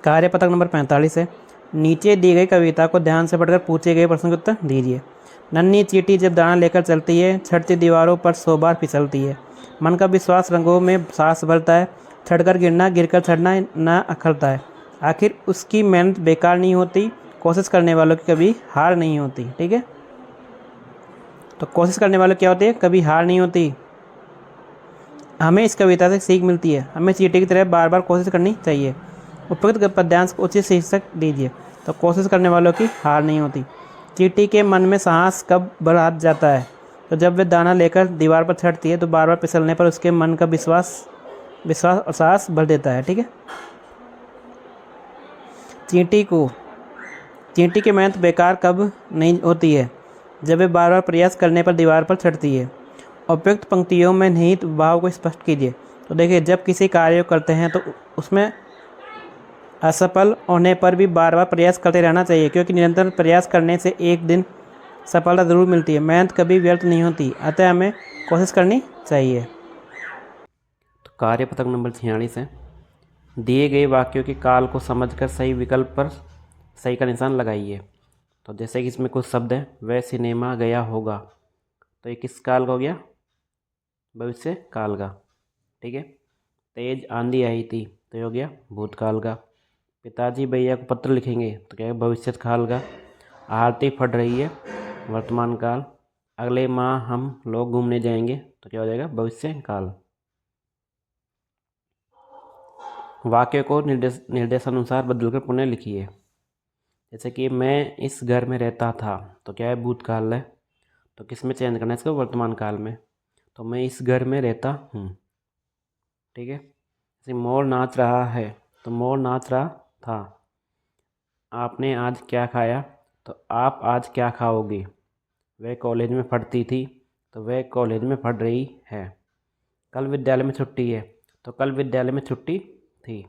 कार्य पत्रक नंबर 45 है। नीचे दी गई कविता को ध्यान से पढ़कर पूछे गए प्रश्न के उत्तर दीजिए। नन्ही चींटी जब दाना लेकर चलती है, छटती दीवारों पर 100 बार फिसलती है। मन का विश्वास रंगों में सांस भरता है, चढ़कर गिरना गिरकर चढ़ना न अखरता है। आखिर उसकी मेहनत बेकार नहीं होती, कोशिश करने वालों की कभी हार नहीं होती। ठीक है, तो कोशिश करने वालों क्या होती है, कभी हार नहीं होती। हमें इस कविता से सीख मिलती है, हमें चींटी की तरह बार बार कोशिश करनी चाहिए। उपयुक्त पद्यांश को उचित शीर्षक दीजिए। तो कोशिश करने वालों की हार नहीं होती। चींटी के मन में साहस कब बढ़ जाता है, तो जब वह दाना लेकर दीवार पर चढ़ती है तो बार बार फिसलने पर उसके मन का विश्वास और साहस बढ़ देता है। ठीक है, चींटी की मेहनत बेकार कब नहीं होती है, जब वे बार बार प्रयास करने पर दीवार पर चढ़ती है। उपयुक्त पंक्तियों में निहित भाव को स्पष्ट कीजिए। तो देखिए, जब किसी कार्य को करते हैं तो उसमें असफल होने पर भी बार बार प्रयास करते रहना चाहिए, क्योंकि निरंतर प्रयास करने से एक दिन सफलता ज़रूर मिलती है। मेहनत कभी व्यर्थ नहीं होती, अतः हमें कोशिश करनी चाहिए। तो कार्य पत्रक नंबर 46 है। दिए गए वाक्यों के काल को समझकर सही विकल्प पर सही का निशान लगाइए। तो जैसे कि इसमें कुछ शब्द है, वह सिनेमा गया होगा, तो ये किस काल का हो गया, भविष्य काल का। ठीक है, तेज आंधी आई थी, तो ये हो गया भूतकाल का। पिताजी भैया को पत्र लिखेंगे, तो क्या है, भविष्य काल का। आरती फट रही है, वर्तमान काल। अगले माह हम लोग घूमने जाएंगे, तो क्या हो जाएगा, भविष्य काल। वाक्य को निर्देशानुसार बदलकर पुनः लिखिए। जैसे कि मैं इस घर में रहता था, तो क्या है, भूतकाल है, तो किस में चेंज करना है इसको, वर्तमान काल में। तो मैं इस घर में रहता हूँ। ठीक है, जैसे मोर नाच रहा है, तो मोर नाच रहा था। आपने आज क्या खाया, तो आप आज क्या खाओगे। वह कॉलेज में पढ़ती थी, तो वह कॉलेज में पढ़ रही है। कल विद्यालय में छुट्टी है, तो कल विद्यालय में छुट्टी थी।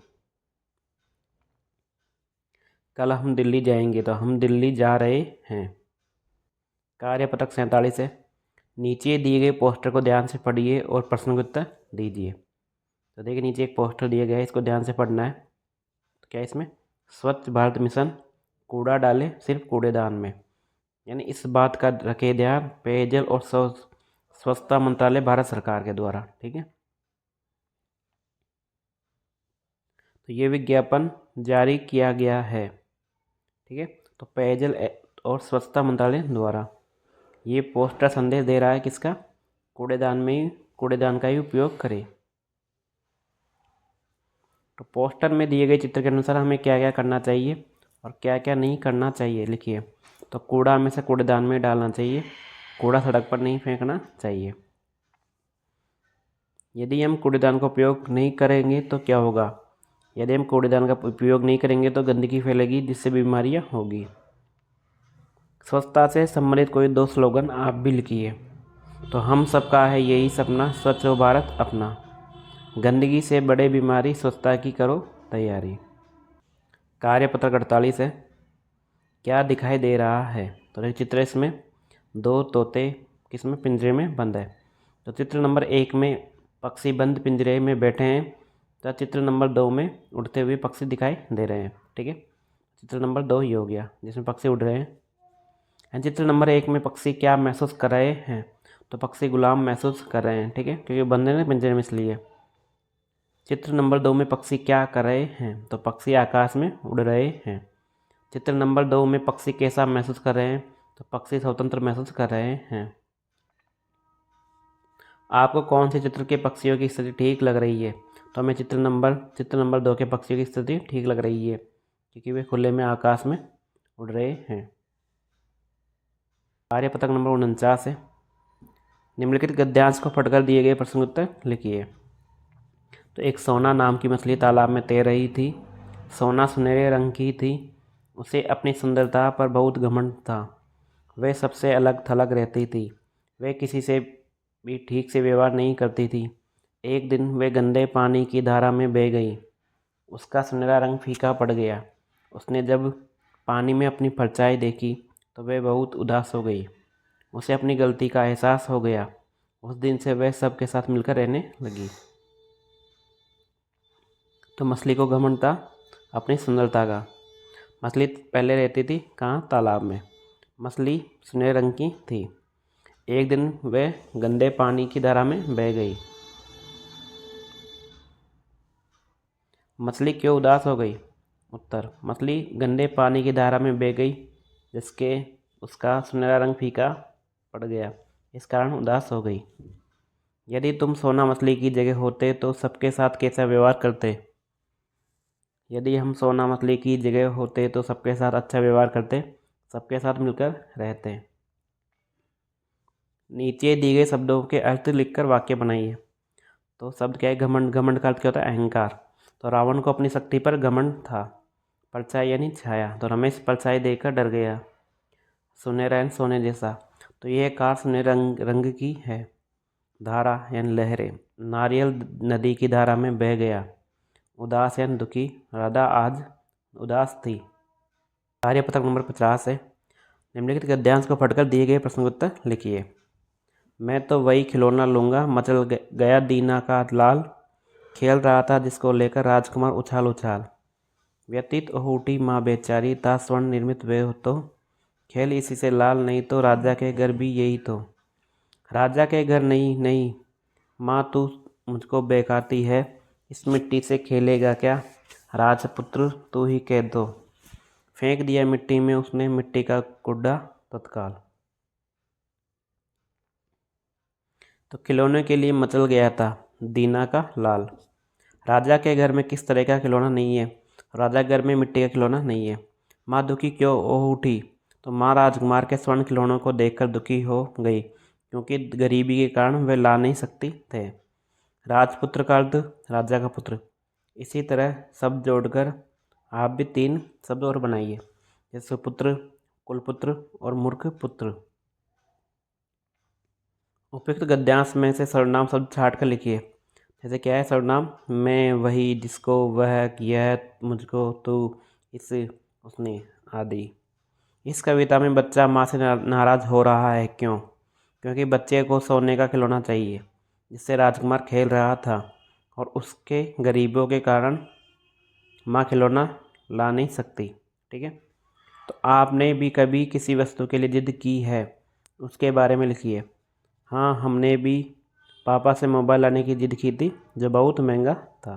कल हम दिल्ली जाएंगे, तो हम दिल्ली जा रहे हैं। कार्य पत्रक 47 है। नीचे दिए गए पोस्टर को ध्यान से पढ़िए और प्रश्न के उत्तर दीजिए। तो देखिए, नीचे एक पोस्टर दिया गया है, इसको ध्यान से पढ़ना है। तो क्या इसमें, स्वच्छ भारत मिशन, कूड़ा डाले सिर्फ कूड़ेदान में, यानी इस बात का रखे ध्यान, पेयजल और स्वच्छता मंत्रालय भारत सरकार के द्वारा। ठीक है, तो ये विज्ञापन जारी किया गया है। ठीक है, तो पेयजल और स्वच्छता मंत्रालय द्वारा ये पोस्टर संदेश दे रहा है किसका, कूड़ेदान का ही उपयोग करें। तो पोस्टर में दिए गए चित्र के अनुसार हमें क्या क्या करना चाहिए और क्या क्या नहीं करना चाहिए, लिखिए। तो कूड़ा हमेशा कूड़ेदान में डालना चाहिए, कूड़ा सड़क पर नहीं फेंकना चाहिए। यदि हम कूड़ेदान का उपयोग नहीं करेंगे तो क्या होगा, यदि हम कूड़ेदान का उपयोग नहीं करेंगे तो गंदगी फैलेगी, जिससे बीमारियां होगी। स्वच्छता से संबंधित कोई 2 स्लोगन आप भी लिखिए। तो हम सबका है यही सपना, स्वच्छ हो भारत अपना। गंदगी से बड़े बीमारी, स्वच्छता की करो तैयारी। कार्य पत्रक 48 है। क्या दिखाई दे रहा है, तो एक चित्र इसमें 2 तोते किसमें, पिंजरे में बंद है। तो चित्र नंबर 1 में पक्षी बंद पिंजरे में बैठे हैं, तो चित्र नंबर 2 में उड़ते हुए पक्षी दिखाई दे रहे हैं। ठीक है, चित्र नंबर 2 ये हो गया जिसमें पक्षी उड़ रहे हैं। चित्र नंबर 1 में पक्षी क्या महसूस कर रहे हैं, तो पक्षी गुलाम महसूस कर रहे हैं। ठीक है, क्योंकि बंद है ना पिंजरे में, इसलिए। चित्र नंबर 2 में पक्षी क्या कर रहे हैं, तो पक्षी आकाश में उड़ रहे हैं। चित्र नंबर 2 में पक्षी कैसा महसूस कर रहे हैं, तो पक्षी स्वतंत्र महसूस कर रहे हैं। आपको कौन से चित्र के पक्षियों की स्थिति ठीक लग रही है, तो हमें चित्र नंबर 2 के पक्षियों की स्थिति ठीक लग रही है, क्योंकि वे खुले में आकाश में उड़ रहे हैं। कार्य पत्रक नंबर 49 है। निम्नलिखित गद्यांश को पढ़कर दिए गए प्रश्न उत्तर लिखिए। तो एक सोना नाम की मछली तालाब में तैर रही थी। सोना सुनहरे रंग की थी, उसे अपनी सुंदरता पर बहुत घमंड था। वह सबसे अलग थलग रहती थी, वह किसी से भी ठीक से व्यवहार नहीं करती थी। एक दिन वह गंदे पानी की धारा में बह गई, उसका सुनहरा रंग फीका पड़ गया। उसने जब पानी में अपनी परछाई देखी तो वह बहुत उदास हो गई, उसे अपनी गलती का एहसास हो गया। उस दिन से वह सबके साथ मिलकर रहने लगी। तो मछली को घमंड था, अपनी सुंदरता का। मछली पहले रहती थी कहाँ? तालाब में। मछली सुनहरे रंग की थी। एक दिन वह गंदे पानी की धारा में बह गई। मछली क्यों उदास हो गई? उत्तर, मछली गंदे पानी की धारा में बह गई जिसके उसका सुनहरा रंग फीका पड़ गया, इस कारण उदास हो गई। यदि तुम सोना मछली की जगह होते तो सबके साथ कैसा व्यवहार करते? यदि हम सोना मछली की जगह होते तो सबके साथ अच्छा व्यवहार करते, सबके साथ मिलकर रहते। नीचे दिए गए शब्दों के अर्थ लिखकर वाक्य बनाइए। तो शब्द क्या है? घमंड। घमंड का अर्थ क्या होता है? अहंकार। तो रावण को अपनी शक्ति पर घमंड था। परछाई यानी छाया, तो रमेश परछाई देखकर डर गया। सुनहरा यानी सोने जैसा, तो यह कार सुनहरे रंग की है। धारा यानी लहरें, नारियल नदी की धारा में बह गया। उदास यानी दुखी, राधा आज उदास थी। कार्यपत्रक नंबर 50 है। निम्नलिखित गद्यांश को पढ़कर दिए गए प्रश्न का उत्तर लिखिए। मैं तो वही खिलौना लूँगा, मचल गया दीना का लाल, खेल रहा था जिसको लेकर राजकुमार उछाल उछाल। व्यतीत हो उठी माँ बेचारी, था स्वर्ण निर्मित वे हो तो, खेल इसी से लाल, नहीं तो राजा के घर भी यही तो। राजा के घर नहीं नहीं, माँ तू मुझको बेकाती है, इस मिट्टी से खेलेगा क्या, राजपुत्र तू ही कह दो। फेंक दिया मिट्टी में उसने मिट्टी का कुड्डा तत्काल। तो खिलौने के लिए मचल गया था दीना का लाल। राजा के घर में किस तरह का खिलौना नहीं है? राजा के घर में मिट्टी का खिलौना नहीं है। माँ दुखी क्यों हो उठी? तो माँ राजकुमार के स्वर्ण खिलौनों को देखकर दुखी हो गई, क्योंकि गरीबी के कारण वे ला नहीं सकती थे। राजपुत्र का अर्थ राजा का पुत्र। इसी तरह शब्द जोड़कर आप भी 3 शब्द और बनाइए, जैसे पुत्र, कुलपुत्र और मूर्ख पुत्र। उपयुक्त गद्यांश में से सर्वनाम शब्द छाट कर लिखिए। जैसे क्या है सर्वनाम? मैं, वही, जिसको, वह, यह, मुझको, तू, इस, उसने आदि। इस कविता में बच्चा माँ से नाराज हो रहा है, क्यों? क्योंकि बच्चे को सोने का खिलौना चाहिए जिससे राजकुमार खेल रहा था, और उसके गरीबों के कारण माँ खिलौना ला नहीं सकती। ठीक है, तो आपने भी कभी किसी वस्तु के लिए जिद की है, उसके बारे में लिखिए। हाँ, हमने भी पापा से मोबाइल लाने की जिद की थी जो बहुत महंगा था।